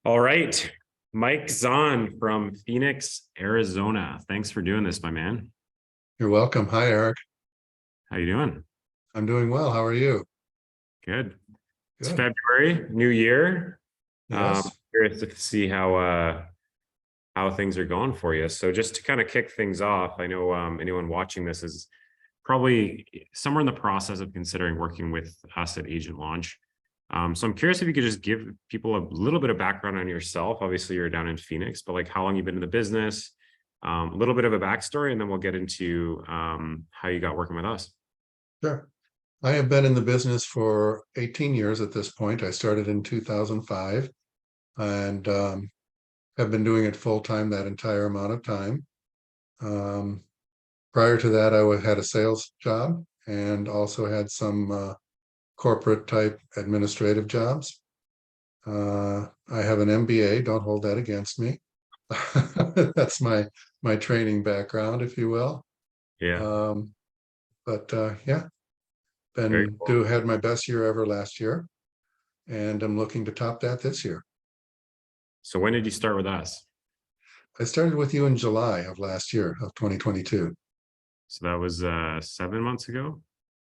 All right. Mike Zahn from Phoenix, Arizona. Thanks for doing this, my man. You're welcome. Hi, Eric. How you doing? I'm doing well. How are you? Good. It's Good. February, new year. Yes. Curious to see how things are going for you. So just to kind of kick things off, I know anyone watching this is probably somewhere in the process of considering working with us at Agent Launch. So I'm curious if you could just give people a little bit of background on yourself. Obviously, you're down in Phoenix, but like how long you've been in the business, a little bit of a backstory, and then we'll get into how you got working with us. Sure. I have been in the business for 18 years at this point. I started in 2005 and have been doing it full time that entire amount of time. Um, Prior to that, had a sales job and also had some corporate type administrative jobs. I have an MBA. Don't hold that against me. That's my training background, if you will. Yeah, Um, but yeah, very cool. had my best year ever last year, and I'm looking to top that this year. So when did you start with us? I started with you in July of last year of 2022. So that was 7 months ago.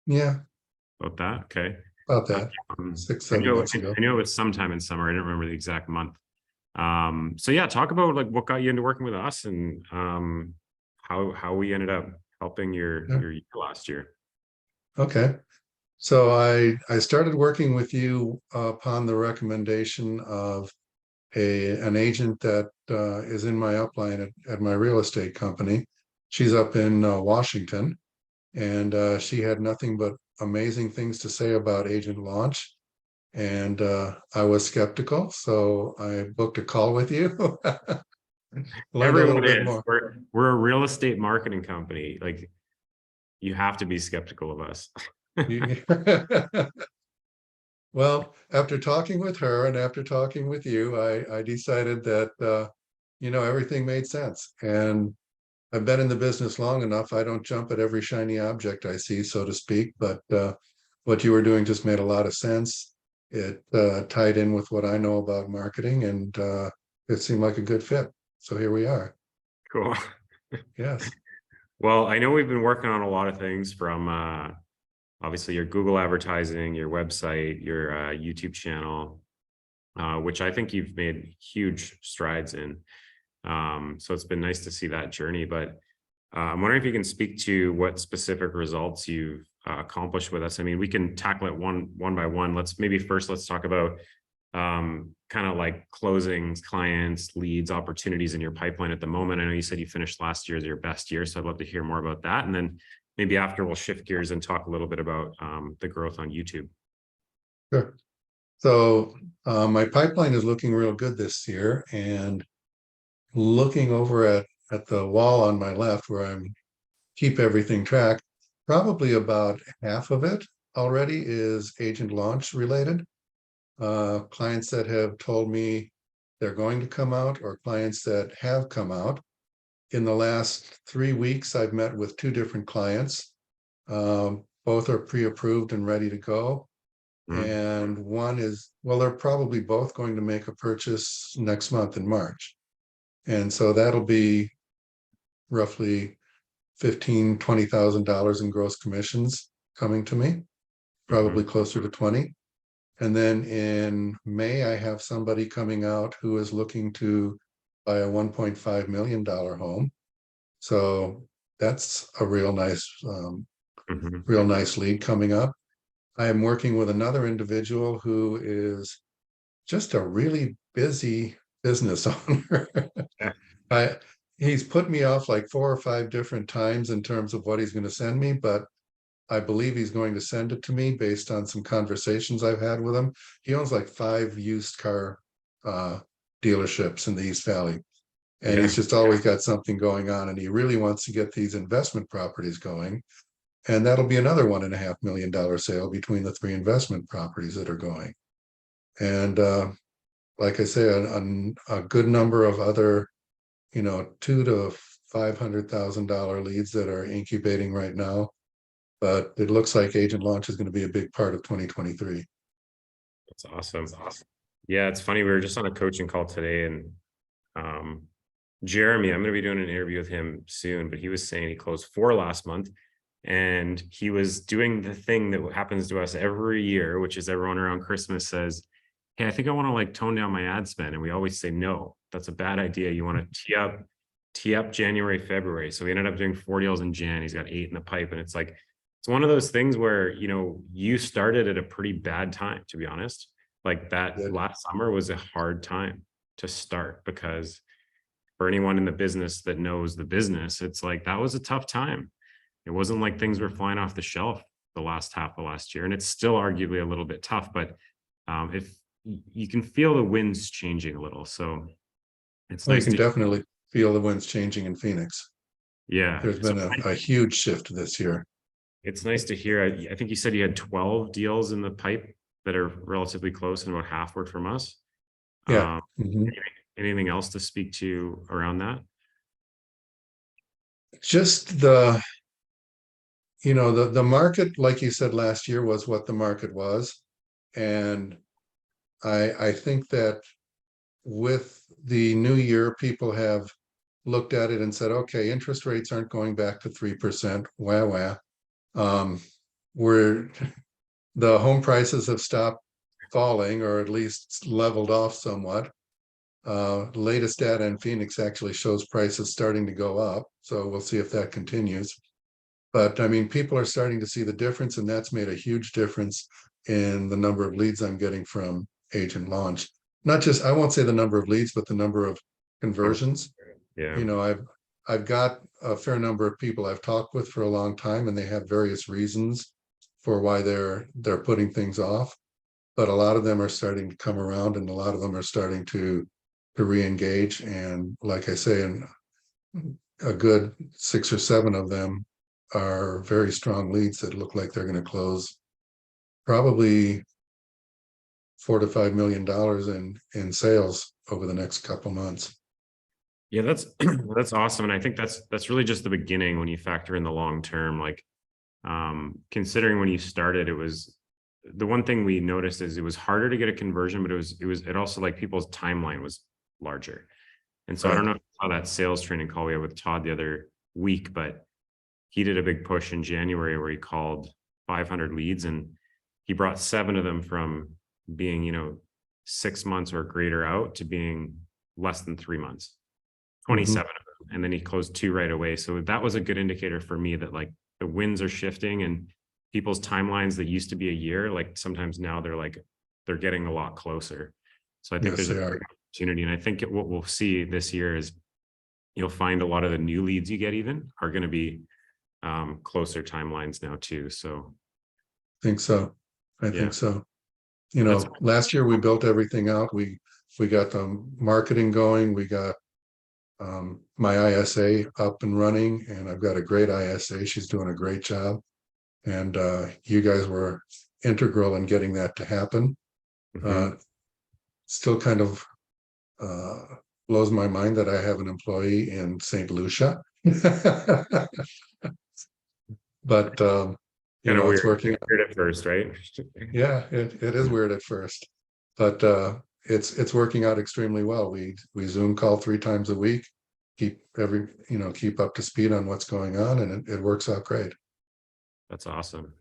Yeah, About that, okay. about that. Um, Six, I seven know months ago. I know it was sometime in summer. I don't remember the exact month. So yeah, talk about like what got you into working with us and how we ended up helping Yeah. your year last year. Okay. So I started working with you upon the recommendation of an agent that is in my upline at my real estate company. She's up in Washington, and she had nothing but amazing things to say about Agent Launch. And I was skeptical, so I booked a call with you, learned a little Everyone bit is. more. We're a real estate marketing company. Like you have to be skeptical of us. Well, after talking with her and after talking with you, I decided that everything made sense. And I've been in the business long enough. I don't jump at every shiny object I see, so to speak. But what you were doing just made a lot of sense. It tied in with what I know about marketing, and it seemed like a good fit. So here we are. Cool. Yes. Well, I know we've been working on a lot of things from obviously your Google advertising, your website, your YouTube channel, which I think you've made huge strides in. So it's been nice to see that journey. But I'm wondering if you can speak to what specific results you've accomplished with us. I mean, we can tackle it one by one. Let's talk about kind of like closings, clients, leads, opportunities in your pipeline at the moment. I know you said you finished last year as your best year, so I'd love to hear more about that. And then maybe after we'll shift gears and talk a little bit about the growth on YouTube. Sure. So my pipeline is looking real good this year, and looking over at the wall on my left where I'm keep everything track, probably about half of it already is agent launch related. Clients that have told me they're going to come out or clients that have come out. In the last 3 weeks, I've met with two different clients. Both are pre-approved and ready to go. Mhm. And one is, well, they're probably both going to make a purchase next month in March. And so that'll be roughly $15,000-$20,000 in gross commissions coming to me, probably Mhm. closer to 20. And then in May, I have somebody coming out who is looking to buy a $1.5 million home. So that's a Mhm. real nice lead coming up. I am working with another individual who is just a really busy business owner. Yeah. I He's put me off like 4 or 5 different times in terms of what he's going to send me, but I believe he's going to send it to me based on some conversations I've had with him. He owns like 5 used car uh, dealerships in the East Valley, and Yeah. he's just always got something going on, and he really wants to get these investment properties going. And that'll be another $1.5 million sale between the 3 investment properties that are going. And like I say, a good number of other, $200,000 to $500,000 leads that are incubating right now. But it looks like agent launch is going to be a big part of 2023. That's awesome. Yeah, it's funny. We were just on a coaching call today, and um, Jeremy, I'm going to be doing an interview with him soon, but he was saying he closed 4 last month, and he was doing the thing that happens to us every year, which is everyone around Christmas says, "Hey, I think I want to like tone down my ad spend," and we always say, "No, that's a bad idea. You want to tee up January, February." So we ended up doing 4 deals in Jan. He's got 8 in the pipe, and it's like it's one of those things where you started at a pretty bad time, to be honest. Like that Good. last summer was a hard time to start because for anyone in the business that knows the business, it's like that was a tough time. It wasn't like things were flying off the shelf the last half of last year, and it's still arguably a little bit tough. But if you can feel the winds changing a little, so it's Well, you nice can to definitely feel the winds changing in Phoenix. yeah. There's So been a huge shift this year. it's nice to hear. I think you said you had 12 deals in the pipe that are relatively close, and about half were from us. Yeah. Um, Mhm. anything else to speak to around that? Just the market, like you said, last year was what the market was. And I think that with the new year, people have looked at it and said, okay, interest rates aren't going back to 3%. Wah wah. Um, we're the home prices have stopped falling or at least leveled off somewhat. Latest data in Phoenix actually shows prices starting to go up. So we'll see if that continues. But I mean, people are starting to see the difference, and that's made a huge difference in the number of leads I'm getting from agent launch. Not just, I won't say the number of leads, but the number of conversions. Yeah. You know, I've got a fair number of people I've talked with for a long time, and they have various reasons for why they're putting things off. But a lot of them are starting to come around, and a lot of them are starting to re-engage. And like I say, and a good 6 or 7 of them are very strong leads that look like they're going to close probably $4 to $5 million in sales over the next couple months. Yeah, that's that's awesome. And I think that's really just the beginning when you factor in the long term. Like considering when you started, it was the one thing we noticed is it was harder to get a conversion, but it also like people's timeline was larger. And so I don't Right. know how that sales training call we had with Todd the other week, but he did a big push in January where he called 500 leads, and he brought 7 of them from being, 6 months or greater out to being less than 3 months, Mhm. 27 of them. And then he closed 2 right away. So that was a good indicator for me that like the winds are shifting and people's timelines that used to be a year, like sometimes now they're getting a lot closer. So I think Yes, there's a they big are. opportunity. And I think what we'll see this year is you'll find a lot of the new leads you get even are going to be closer timelines now too. So Think so. I yeah, think so. that's Last year we built everything out. We got the marketing going. We got my ISA up and running, and I've got a great ISA. She's doing a great job. And you guys were integral in getting that to happen. Uh, mhm. Still kind of uh, blows my mind that I have an employee in St. Lucia. But Kind of it's weird. working. Weird at first, right? Yeah, it is weird at first, but it's working out extremely well. We Zoom call 3 times a week, keep up to speed on what's going on, and it works out great. That's awesome.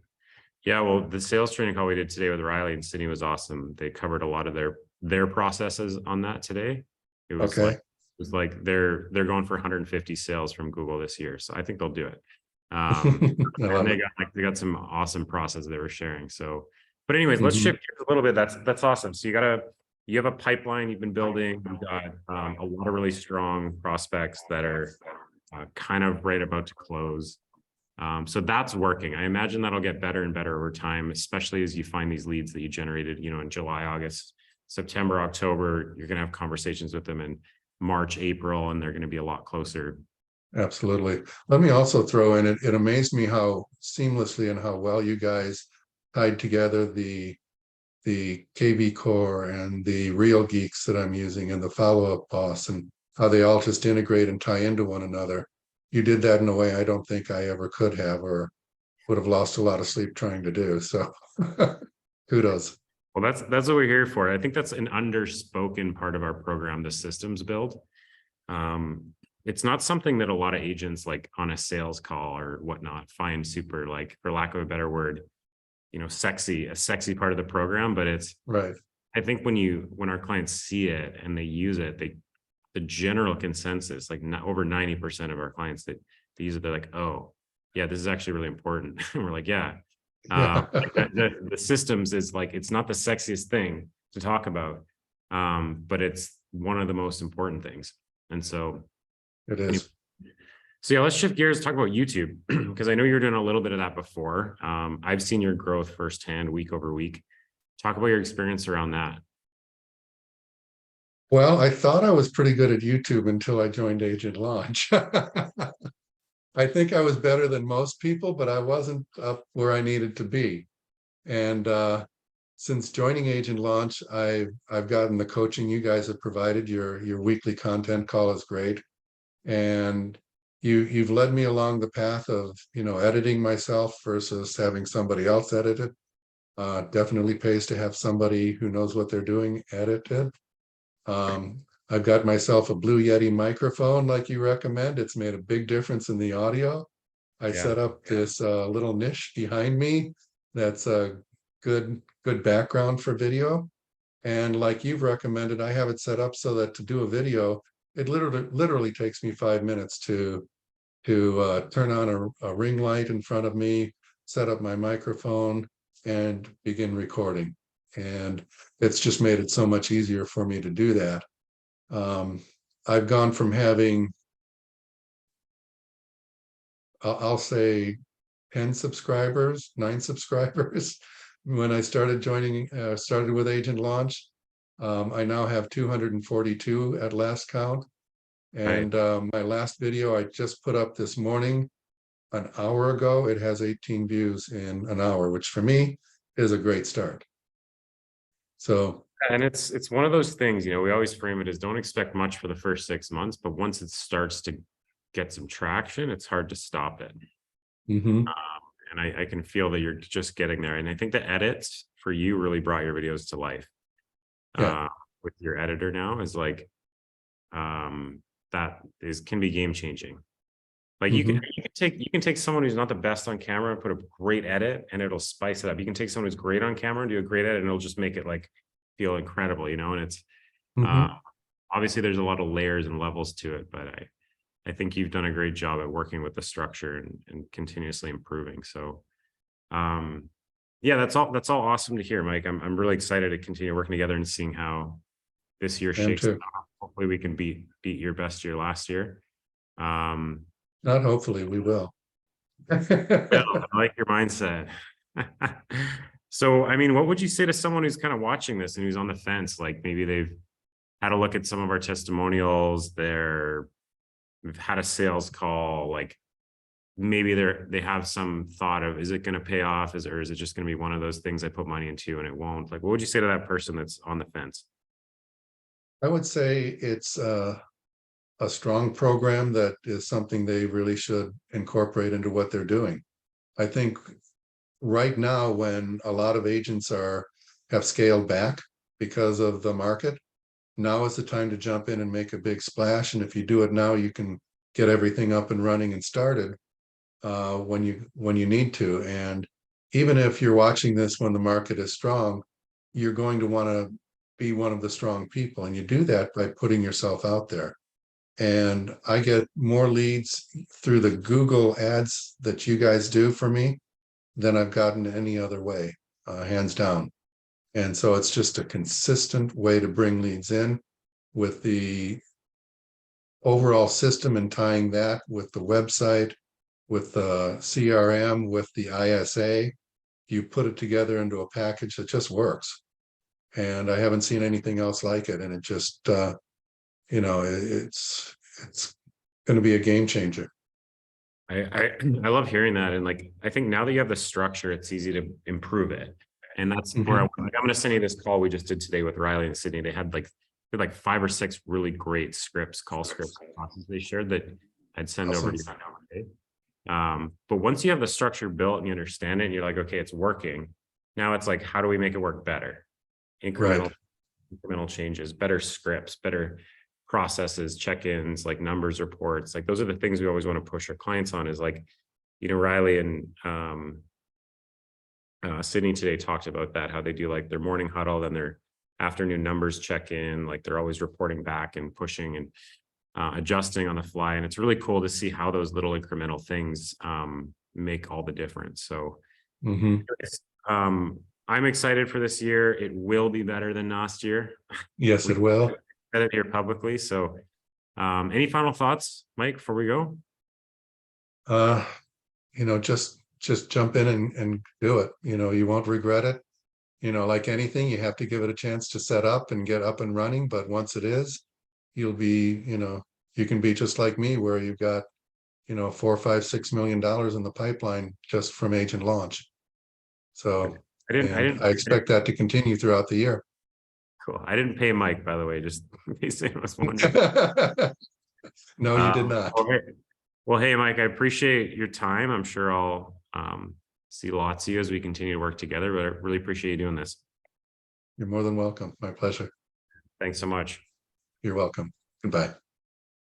Yeah, well, the sales training call we did today with Riley and Sydney was awesome. They covered a lot of their processes on that today. It was like Okay. they're going for 150 sales from Google this year, so I think they'll do it. I And love it. they got some awesome process they were sharing. So, but anyways, let's Mhm. shift gears a little bit. That's awesome. So you have a pipeline you've been building. You've got a lot of really strong prospects that are kind of right about to close. So that's working. I imagine that'll get better and better over time, especially as you find these leads that you generated, in July, August, September, October. You're going to have conversations with them in March, April, and they're going to be a lot closer. Absolutely. Let me also throw in, it amazed me how seamlessly and how well you guys tied together the kvCORE and the Real Geeks that I'm using and the Follow-Up Boss, and how they all just integrate and tie into one another. You did that in a way I don't think I ever could have, or would have lost a lot of sleep trying to do. So kudos. Well, that's what we're here for. I think that's an underspoken part of our program, the systems build. It's not something that a lot of agents like on a sales call or whatnot find super, like, for lack of a better word, sexy, a sexy part of the program. But it's, Right. I think when our clients see it and they use it, the general consensus, like not over 90% of our clients that they use it, they're like, oh yeah, this is actually really important. And we're like, yeah. Yeah, The systems is like, it's not the sexiest thing to talk about, but it's one of the most important things. And so, it anyway, is. so yeah, let's shift gears, talk about YouTube, because I know you were doing a little bit of that before. I've seen your growth firsthand, week over week. Talk about your experience around that. Well, I thought I was pretty good at YouTube until I joined Agent Launch. I think I was better than most people, but I wasn't up where I needed to be. And since joining Agent Launch, I've gotten the coaching you guys have provided. Your weekly content call is great, and you've led me along the path of editing myself versus having somebody else edit it. Definitely pays to have somebody who knows what they're doing edit it. I've got myself a Blue Yeti microphone like you recommend. It's made a big difference in the audio. I Yeah. set up this little niche behind me that's a good background for video. And like you've recommended, I have it set up so that to do a video, it literally takes me 5 minutes to turn on a ring light in front of me, set up my microphone, and begin recording. And it's just made it so much easier for me to do that. I've gone from having, I'll say 10 subscribers, 9 subscribers when I started started with Agent Launch. I now have 242 at last count. Right. And my last video I just put up this morning, an hour ago, it has 18 views in an hour, which for me is a great start. So, And it's one of those things, we always frame it as don't expect much for the first 6 months, but once it starts to get some traction, it's hard to stop it. mhm, And I can feel that you're just getting there. And I think the edits for you really brought your videos to life. yeah, With your editor now is like, that can be game changing. Like mhm, you can take someone who's not the best on camera and put a great edit and it'll spice it up. You can take someone who's great on camera and do a great edit and it'll just make it like feel incredible, and it's uh mhm. obviously there's a lot of layers and levels to it, but I think you've done a great job at working with the structure and continuously improving. So yeah, that's all awesome to hear, Mike. I'm really excited to continue working together and seeing how this year I am shakes too. out. Hopefully we can beat your best year last year. Um Not hopefully, we will. Well, I like your mindset. So, I mean, what would you say to someone who's kind of watching this and who's on the fence? Like maybe they've had a look at some of our testimonials, we've had a sales call, like maybe they have some thought of, is it going to pay off? Or is it just going to be one of those things I put money into and it won't? Like, what would you say to that person that's on the fence? I would say it's a strong program that is something they really should incorporate into what they're doing. I think right now, when a lot of agents have scaled back because of the market, now is the time to jump in and make a big splash. And if you do it now, you can get everything up and running and started when you need to. And even if you're watching this when the market is strong, you're going to want to be one of the strong people, and you do that by putting yourself out there. And I get more leads through the Google ads that you guys do for me than I've gotten any other way, hands down. And so it's just a consistent way to bring leads in with the overall system and tying that with the website, with the CRM, with the ISA. You put it together into a package that just works. And I haven't seen anything else like it. And it just, it's going to be a game changer. I love hearing that. And like, I think now that you have the structure, it's easy to improve it. And that's where Mhm. I'm going to send you this call we just did today with Riley and Sydney. They had like 5 or 6 really great call scripts classes they shared that I'd send over to Awesome. you. But once you have the structure built and you understand it, and you're like, okay, it's working. Now it's like, how do we make it work better? incremental changes, better scripts, better processes, check-ins, like numbers reports. Like those are the things we always want to push our clients on, is like, Riley and Sydney today talked about that, how they do like their morning huddle, then their afternoon numbers check-in, like they're always reporting back and pushing and adjusting on the fly. And it's really cool to see how those little incremental things make all the difference. So I'm excited for this year. It will be better than last year. Yes, We it will. said it here publicly. So any final thoughts, Mike, before we go? Just jump in and do it. You won't regret it. Like anything, you have to give it a chance to set up and get up and running. But once it is, you'll be, you can be just like me, where you've got, $4, $5, $6 million in the pipeline just from agent launch. So, and I expect that to continue throughout the year. Cool. I didn't pay Mike, by the way, just in case anyone was wondering. No, you did not. Well, hey, Mike, I appreciate your time. I'm sure I'll see lots of you as we continue to work together, but I really appreciate you doing this. You're more than welcome. My pleasure. Thanks so much. You're welcome. Goodbye.